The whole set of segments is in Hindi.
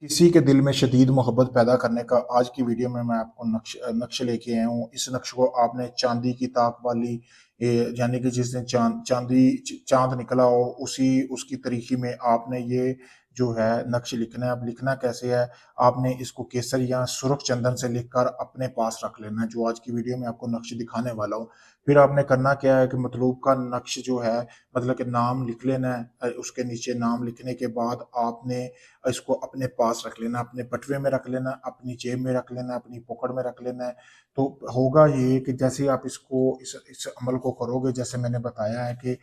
किसी के दिल में शदीद मोहब्बत पैदा करने का आज की वीडियो में मैं आपको नक्श लेके आया हूँ। इस नक्श को आपने चांदी की ताक वाली यानी कि जिस दिन चांद निकला हो उसी उसकी तरीके में आपने ये जो है नक्श लिखना है। अब लिखना कैसे है, आपने इसको केसर या सुर्ख चंदन से लिखकर अपने पास रख लेना है, जो आज की वीडियो में आपको नक्श दिखाने वाला हूँ। फिर आपने करना क्या है कि मतलूब का नक्श जो है, मतलब कि नाम लिख लेना है। उसके नीचे नाम लिखने के बाद आपने इसको अपने पास रख लेना, अपने बटुए में रख लेना, अपनी जेब में रख लेना, अपनी पॉकेट में रख लेना है। तो होगा ये कि जैसे ही आप इस अमल को करोगे, जैसे मैंने बताया है कि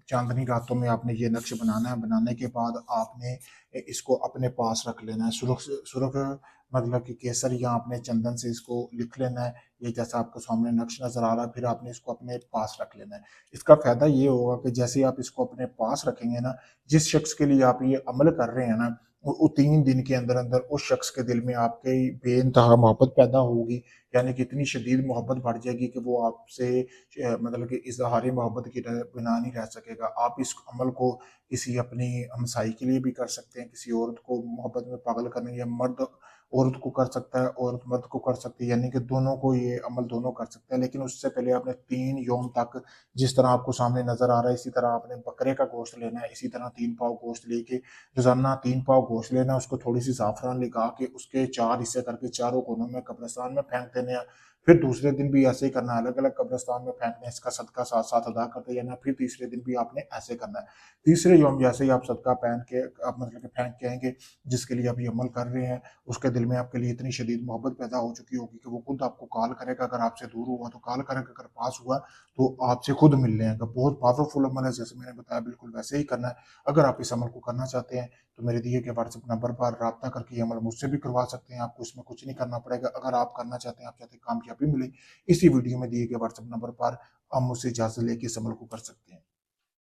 चांदनी रातों में आपने ये नक्श बनाना है। बनाने के बाद आपने इसको अपने पास रख लेना है। सुरख मतलब कि केसर या अपने चंदन से इसको लिख लेना है। ये जैसा आपको सामने नक्श नजर आ रहा है, फिर आपने इसको अपने पास रख लेना है। इसका फायदा ये होगा कि जैसे ही आप इसको अपने पास रखेंगे ना, जिस शख्स के लिए आप ये अमल कर रहे हैं ना, वो 3 दिन के अंदर अंदर उस शख्स के दिल में आपके बेइंतहा मोहब्बत पैदा होगी। यानी कि इतनी शदीद मोहब्बत बढ़ जाएगी कि वो आपसे मतलब कि इजहार मोहब्बत की बिना नहीं रह सकेगा। आप इस अमल को किसी अपनी हमसाई के लिए भी कर सकते हैं, किसी औरत को मोहब्बत में पागल करने, या मर्द औरत को कर सकता है, औरत मर्द को कर सकती है, यानी कि दोनों को ये अमल दोनों कर सकते हैं। लेकिन उससे पहले आपने 3 यौम तक, जिस तरह आपको सामने नजर आ रहा है इसी तरह आपने बकरे का गोश्त लेना है। इसी तरह 3 पाव गोश्त लेके रोजाना 3 पाव गोश्त लेना है। उसको थोड़ी सी जाफरान लगा के उसके 4 हिस्से करके चारों कोनों में कब्रिस्तान में फेंक देने हैं। फिर दूसरे दिन भी ऐसे ही करना है, अलग अलग कब्रिस्तान में फेंकने, इसका सदका साथ साथ अदा करते जाना। फिर तीसरे दिन भी आपने ऐसे करना है। तीसरे यौम जैसे ही आप सदका पहन के आप मतलब कि फेंक के आएंगे, जिसके लिए आप ये अमल कर रहे हैं, उसके दिल में आपके लिए इतनी शदीद मोहब्बत पैदा हो चुकी होगी कि वो खुद आपको कॉल करेगा। अगर आपसे दूर हुआ तो कॉल करेगा, अगर पास हुआ तो आपसे खुद मिलने आएगा। बहुत पावरफुल अमल है, जैसे मैंने बताया बिल्कुल वैसे ही करना है। अगर आप इस अमल को करना चाहते हैं तो मेरे दिए गए व्हाट्सएप नंबर पर रब्ता करके ये अमल मुझसे भी करवा सकते हैं। आपको इसमें कुछ नहीं करना पड़ेगा। अगर आप करना चाहते हैं, आप चाहते हैं कामयाबी मिले, इसी वीडियो में दिए गए व्हाट्सएप नंबर पर आप मुझसे इजाजत लेके इस अमल को कर सकते हैं।